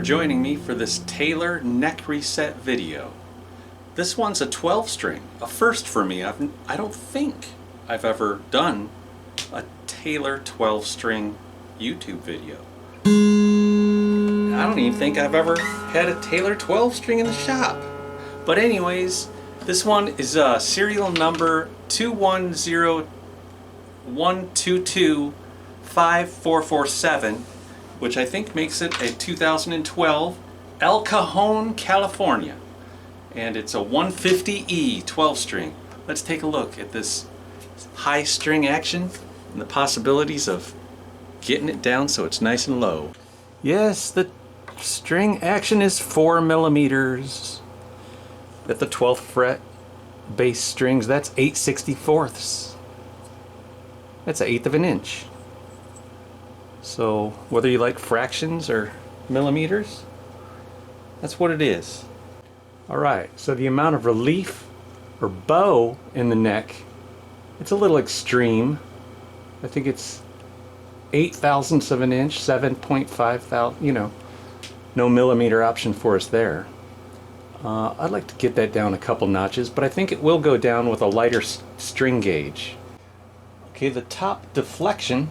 joining me for this Taylor neck reset video. This one's a 12 string, a first for me. I don't think I've ever done a Taylor 12 string YouTube video. I don't even think I've ever had a Taylor 12 string in the shop. But anyways, this one is serial number 210122547, which I think makes it a 2012 El Cajon, California. And it's a 150E 12 string. Let's take a look at this high string action and the possibilities of getting it down so it's nice and low. Yes, the string action is 4 millimeters. At the 12th fret bass strings, that's 8/64. That's 1/8 of an inch. So whether you like fractions or millimeters, that's what it is. Alright, so the amount of relief or bow in the neck, it's a little extreme. I think it's 8 thousandths of an inch, 7.5 thousand, you know, no millimeter option for us there. I'd like to get that down a couple notches, but I think it will go down with a lighter string gauge. Okay, the top deflection,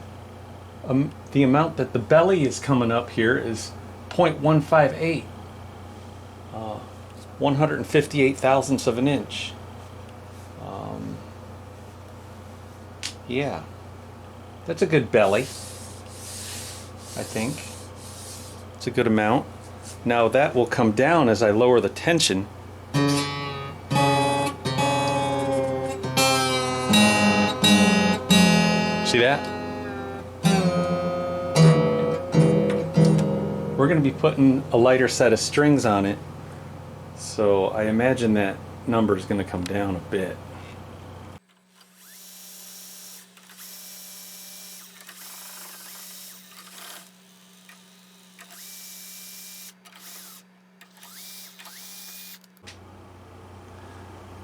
the amount that the belly is coming up here is 0.158, 158 thousandths of an inch. Yeah, that's a good belly, I think. It's a good amount. Now that will come down as I lower the tension. See that? We're going to be putting a lighter set of strings on it, so I imagine that number is going to come down a bit.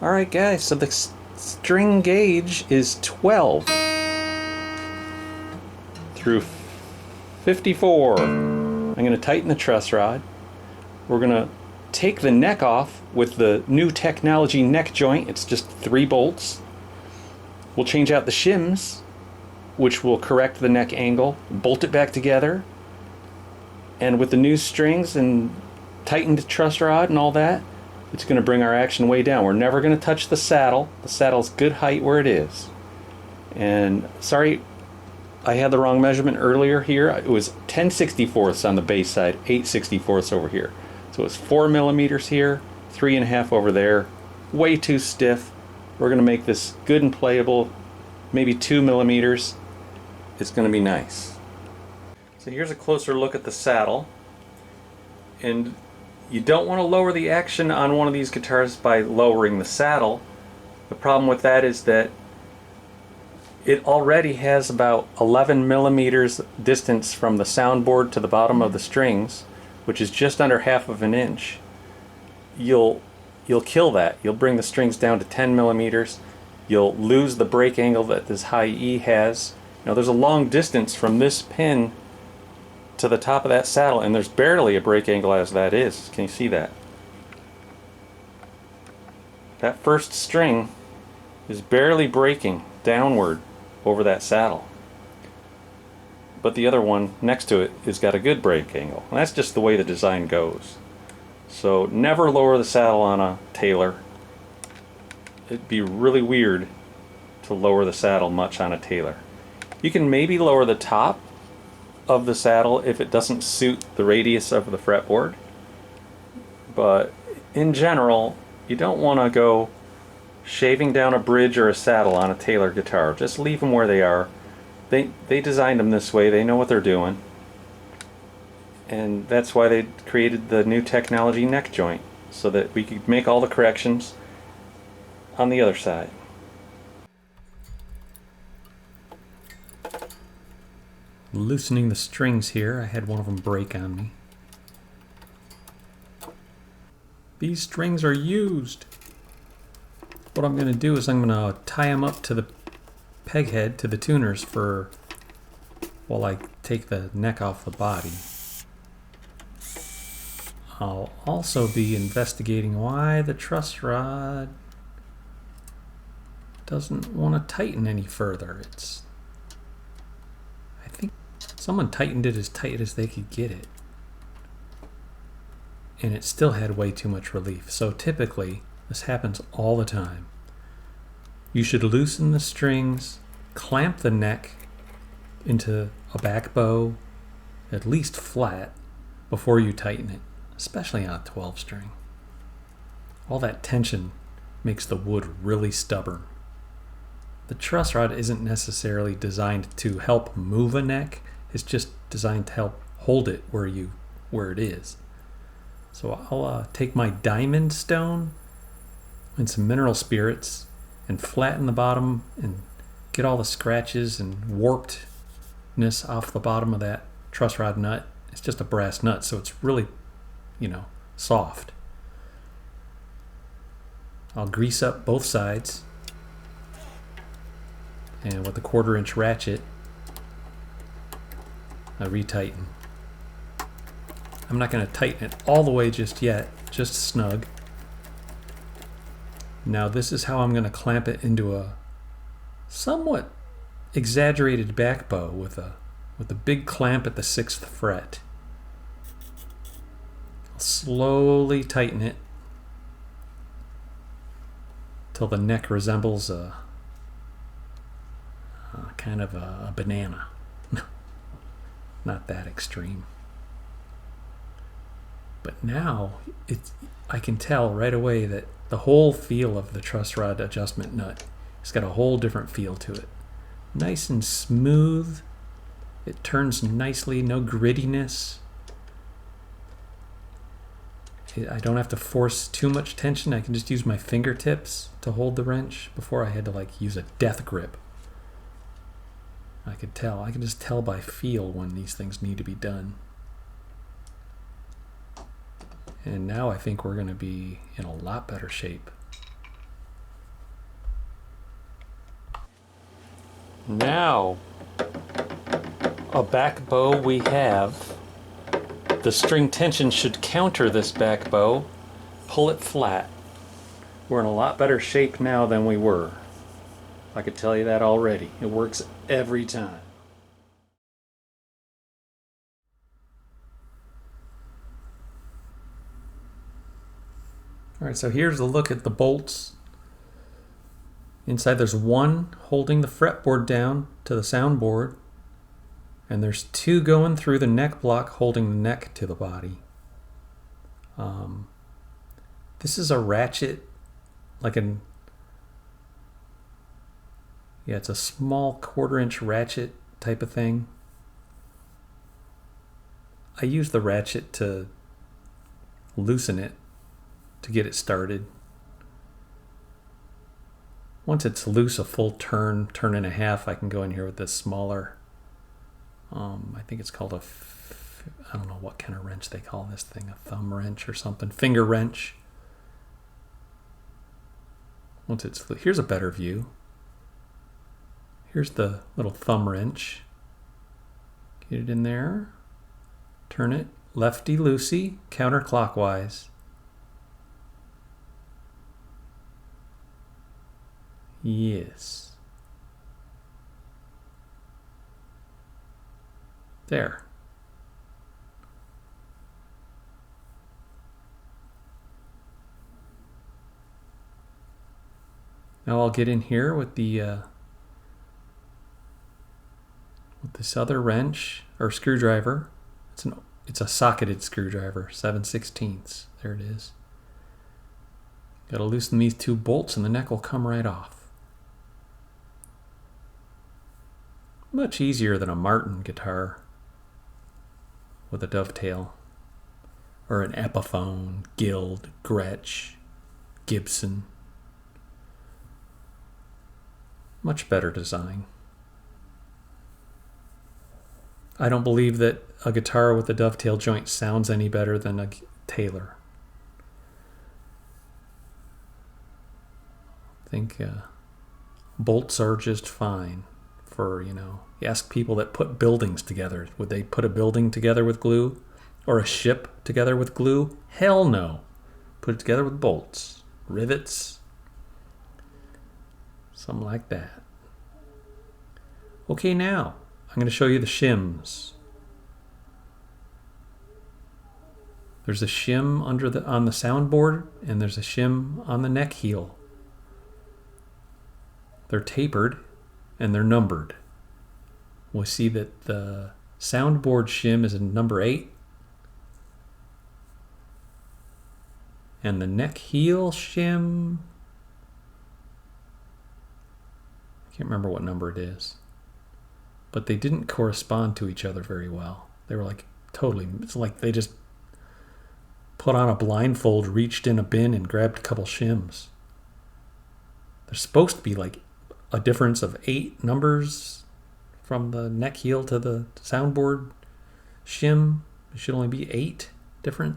Alright guys, so the string gauge is 12 through 54. I'm going to tighten the truss rod. We're going to take the neck off with the new technology neck joint. It's just 3 bolts. We'll change out the shims, which will correct the neck angle, bolt it back together, and with the new strings and tightened truss rod and all that, it's going to bring our action way down. We're never going to touch the saddle. The saddle's good height where it is. And sorry, I had the wrong measurement earlier here. It was 10/64 on the bass side, 8/64 over here. So it's 4 millimeters here, 3.5 over there. Way too stiff. We're going to make this good and playable, maybe 2 millimeters. It's going to be nice. So here's a closer look at the saddle. And you don't want to lower the action on one of these guitars by lowering the saddle. The problem with that is that it already has about 11 millimeters distance from the soundboard to the bottom of the strings, which is just under 1/2 of an inch. You'll kill that. You'll bring the strings down to 10 millimeters. You'll lose the break angle that this high E has. Now there's a long distance from this pin to the top of that saddle, and there's barely a break angle as that is. Can you see that? That first string is barely breaking downward over that saddle, but the other one next to it has got a good break angle, and that's just the way the design goes. So never lower the saddle on a Taylor. It'd be really weird to lower the saddle much on a Taylor. You can maybe lower the top of the saddle if it doesn't suit the radius of the fretboard, but in general you don't want to go shaving down a bridge or a saddle on a Taylor guitar. Just leave them where they are. They designed them this way. They know what they're doing, and that's why they created the new technology neck joint, so that we could make all the corrections on the other side. Loosening the strings here, I had one of them break on me. These strings are used. What I'm going to do is I'm going to tie them up to the peg head, to the tuners, for while I take the neck off the body. I'll also be investigating why the truss rod doesn't want to tighten any further. I think someone tightened it as tight as they could get it, and it still had way too much relief. So typically, this happens all the time. You should loosen the strings, clamp the neck into a back bow, at least flat, before you tighten it, especially on a 12 string. All that tension makes the wood really stubborn. The truss rod isn't necessarily designed to help move a neck, it's just designed to help hold it where it is. So I'll take my diamond stone and some mineral spirits and flatten the bottom and get all the scratches and warpedness off the bottom of that truss rod nut. It's just a brass nut, so it's really, soft. I'll grease up both sides, and with a 1/4 inch ratchet, I retighten. I'm not going to tighten it all the way just yet, just snug. Now this is how I'm going to clamp it into a somewhat exaggerated back bow with a big clamp at the 6th fret. I'll slowly tighten it till the neck resembles a kind of a banana. Not that extreme. But now I can tell right away that the whole feel of the truss rod adjustment nut has got a whole different feel to it. Nice and smooth. It turns nicely, no grittiness. I don't have to force too much tension. I can just use my fingertips to hold the wrench. Before I had to use a death grip. I can just tell by feel when these things need to be done. And now I think we're going to be in a lot better shape. Now, a back bow we have. The string tension should counter this back bow. Pull it flat. We're in a lot better shape now than we were. I could tell you that already. It works every time. All right, so here's a look at the bolts. Inside there's one holding the fretboard down to the soundboard, and there's 2 going through the neck block holding the neck to the body. This is a ratchet, it's a small 1/4 inch ratchet type of thing. I use the ratchet to loosen it, to get it started. Once it's loose, a full turn and a half, I can go in here with this smaller, I think it's called I don't know what kind of wrench they call this thing, a thumb wrench or something, finger wrench. Here's a better view. Here's the little thumb wrench. Get it in there, turn it lefty-loosey, counterclockwise. Yes. There. Now I'll get in here with with this other wrench or screwdriver. It's a socketed screwdriver, 7/16. There it is. Got to loosen these 2 bolts and the neck will come right off. Much easier than a Martin guitar with a dovetail, or an Epiphone, Guild, Gretsch, Gibson. Much better design. I don't believe that a guitar with a dovetail joint sounds any better than a Taylor. I think bolts are just fine for, you ask people that put buildings together. Would they put a building together with glue? Or a ship together with glue? Hell no. Put it together with bolts, rivets, something like that. Okay, now I'm going to show you the shims. There's a shim on the soundboard, and there's a shim on the neck heel. They're tapered and they're numbered. We'll see that the soundboard shim is in number 8. And the neck heel shim, I can't remember what number it is. But they didn't correspond to each other very well. They were like totally, it's like they just put on a blindfold, reached in a bin, and grabbed a couple shims. There's supposed to be like a difference of 8 numbers from the neck heel to the soundboard shim. It should only be 8 different.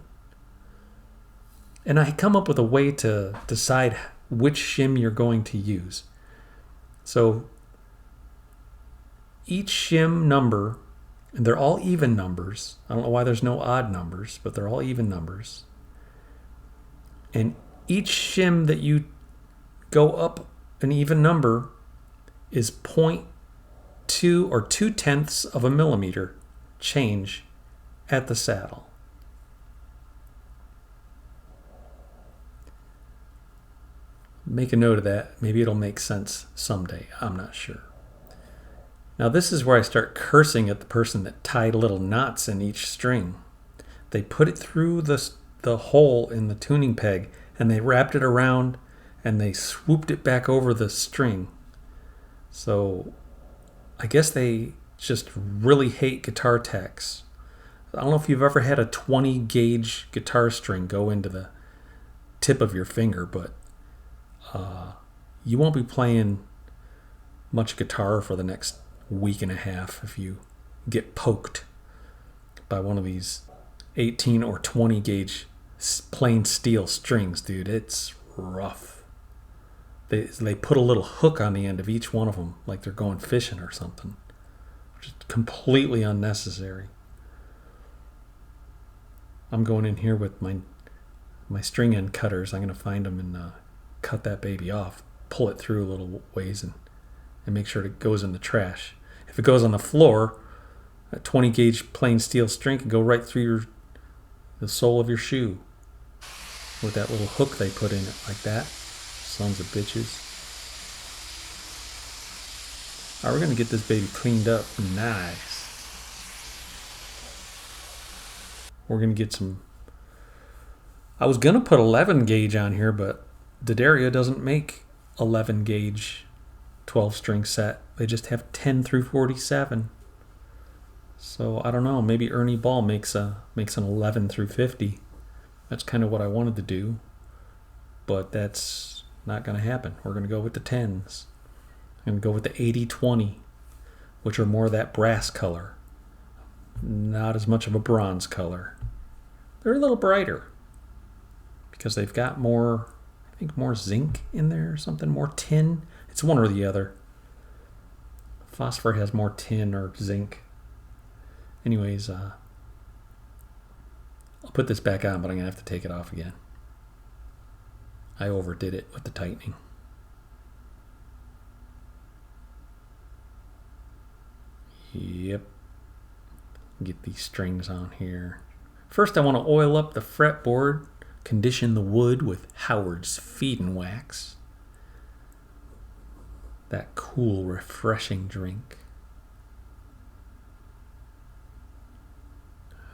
And I come up with a way to decide which shim you're going to use. So each shim number, and they're all even numbers. I don't know why there's no odd numbers, but they're all even numbers. And each shim that you go up an even number is 0.2 or 0.2 of a millimeter change at the saddle. Make a note of that. Maybe it'll make sense someday. I'm not sure. Now this is where I start cursing at the person that tied little knots in each string. They put it through the hole in the tuning peg, and they wrapped it around, and they swooped it back over the string. So I guess they just really hate guitar techs. I don't know if you've ever had a 20 gauge guitar string go into the tip of your finger, but you won't be playing much guitar for the next week and a half if you get poked by one of these 18 or 20 gauge plain steel strings, dude. It's rough. They put a little hook on the end of each one of them like they're going fishing or something, which is completely unnecessary. I'm going in here with my string end cutters. I'm going to find them and cut that baby off, pull it through a little ways, and make sure it goes in the trash. If it goes on the floor, a 20 gauge plain steel string can go right through the sole of your shoe with that little hook they put in it like that. Sons of bitches. All right, we're going to get this baby cleaned up nice. We're going to get some... I was going to put 11 gauge on here, but D'Addario doesn't make 11 gauge 12 string set. They just have 10 through 47. So I don't know, maybe Ernie Ball makes an 11 through 50. That's kind of what I wanted to do, but that's not going to happen. We're going to go with the 10s. I'm going to go with the 80-20, which are more that brass color. Not as much of a bronze color. They're a little brighter because they've got more, I think, more zinc in there or something, more tin. It's one or the other. Phosphor has more tin or zinc. Anyways, I'll put this back on, but I'm going to have to take it off again. I overdid it with the tightening. Yep. Get these strings on here. First, I want to oil up the fretboard, condition the wood with Howard's Feedin' Wax. That cool, refreshing drink.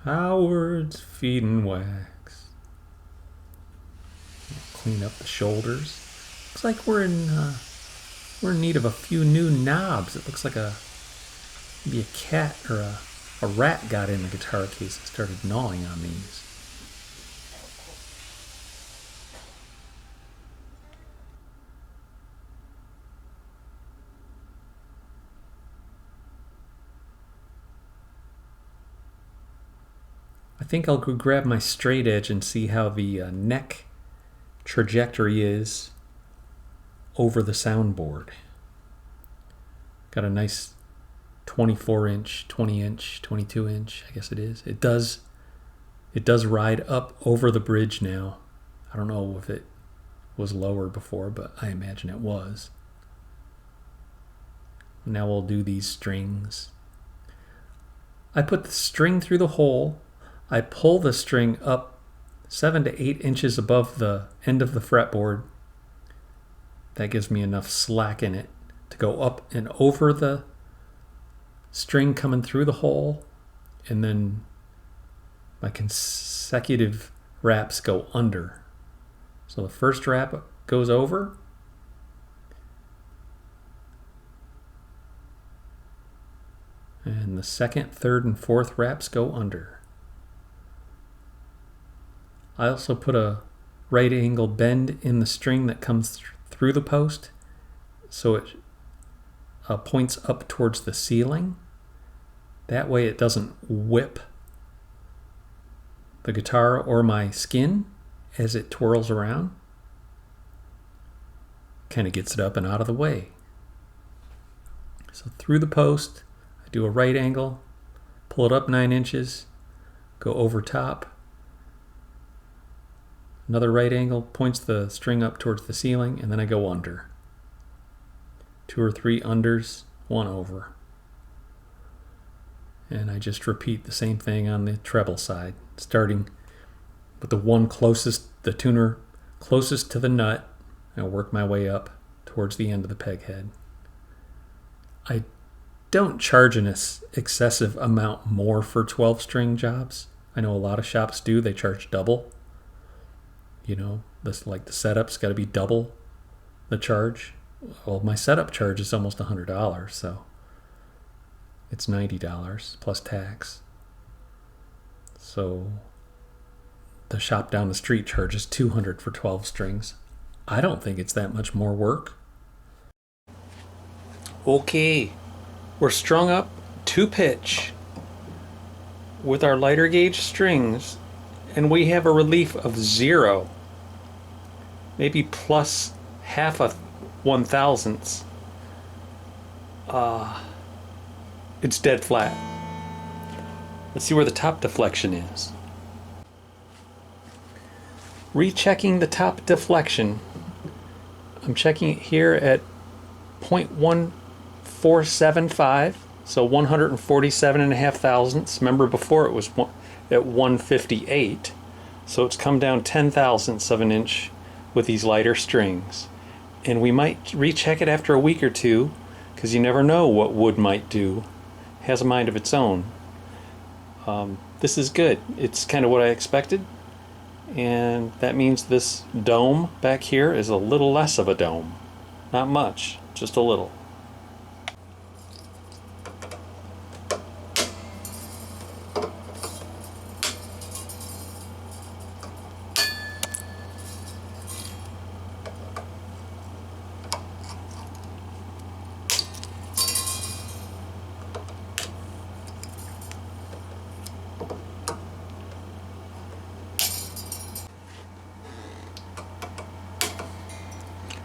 Howard's Feedin' Wax. Clean up the shoulders. Looks like we're in need of a few new knobs. It looks like maybe a cat or a rat got in the guitar case and started gnawing on these. I think I'll go grab my straight edge and see how the neck trajectory is over the soundboard. Got a nice 24 inch, 20 inch, 22 inch, I guess it is. It does It does ride up over the bridge now. I don't know if it was lower before, but I imagine it was. Now we'll do these strings. I put the string through the hole. I pull the string up 7 to 8 inches above the end of the fretboard. That gives me enough slack in it to go up and over the string coming through the hole, and then my consecutive wraps go under. So the first wrap goes over, and the second, third, and fourth wraps go under. I also put a right angle bend in the string that comes through the post, so it points up towards the ceiling. That way it doesn't whip the guitar or my skin as it twirls around. Kind of gets it up and out of the way. So through the post, I do a right angle, pull it up 9 inches, go over top. Another right angle points the string up towards the ceiling, and then I go under. 2 or 3 unders, 1 over. And I just repeat the same thing on the treble side, starting with the tuner closest to the nut. I'll work my way up towards the end of the peg head. I don't charge an excessive amount more for 12-string jobs. I know a lot of shops do. They charge double. You know, like the setup's got to be double the charge. Well, my setup charge is almost $100, so it's $90 plus tax. So the shop down the street charges $200 for 12 strings. I don't think it's that much more work. Okay, we're strung up to pitch with our lighter gauge strings, and we have a relief of 0, maybe plus half a 1/1000th. It's dead flat. Let's see where the top deflection is. Rechecking the top deflection. I'm checking it here at 0.1475, so 147.5 thousandths. Remember before it was at 158, so it's come down 10 thousandths of an inch with these lighter strings. And we might recheck it after a week or two, because you never know what wood might do. It has a mind of its own. This is good. It's kind of what I expected, and that means this dome back here is a little less of a dome. Not much, just a little.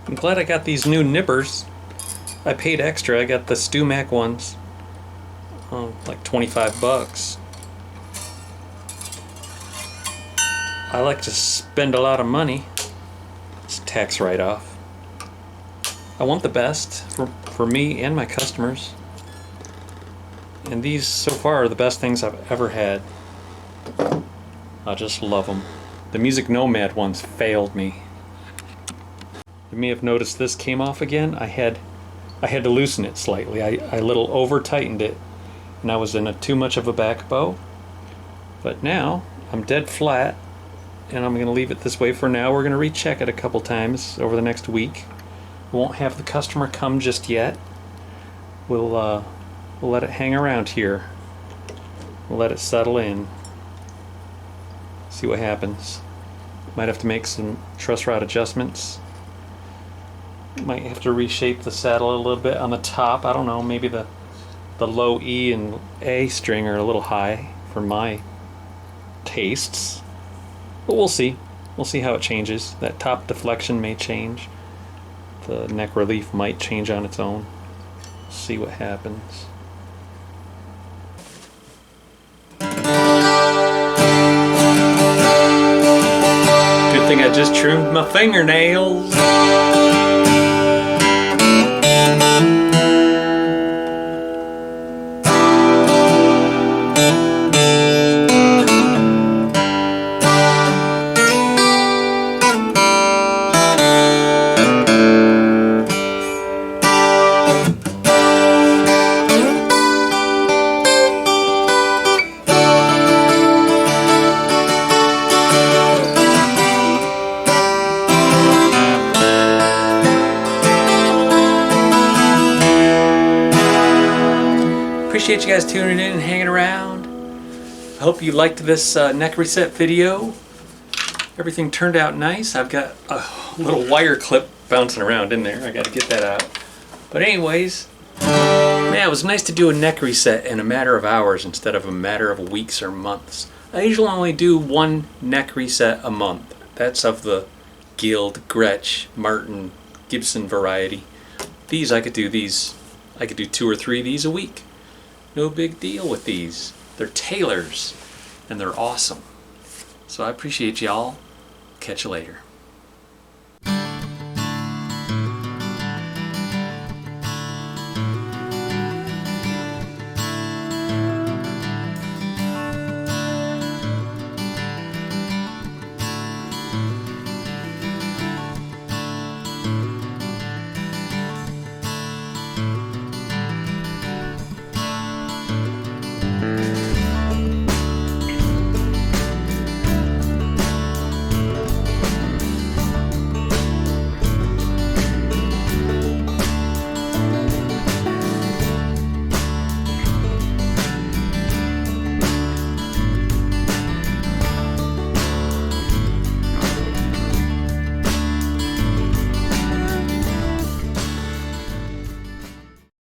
I'm glad I got these new nippers. I paid extra. I got the StewMac ones. Like 25 bucks. I like to spend a lot of money. It's a tax write-off. I want the best for me and my customers. And these so far are the best things I've ever had. I just love them. The Music Nomad ones failed me. You may have noticed this came off again. I had to loosen it slightly. I little over tightened it, and I was in too much of a back bow. But now I'm dead flat, and I'm going to leave it this way for now. We're going to recheck it a couple times over the next week. We won't have the customer come just yet. We'll let it hang around here. We'll let it settle in. See what happens. Might have to make some truss rod adjustments. Might have to reshape the saddle a little bit on the top. I don't know, maybe the low E and A string are a little high for my tastes. But we'll see. We'll see how it changes. That top deflection may change. The neck relief might change on its own. See what happens. think I just trimmed my fingernails. Appreciate you guys tuning in and hanging around. I hope you liked this neck reset video. Everything turned out nice. I've got a little wire clip bouncing around in there. I got to get that out. But anyways, man, it was nice to do a neck reset in a matter of hours instead of a matter of weeks or months. I usually only do one neck reset a month. That's of the Guild, Gretsch, Martin, Gibson variety. These I could do 2 or 3 of these a week. No big deal with these. They're tailors and they're awesome. So I appreciate y'all. Catch you later.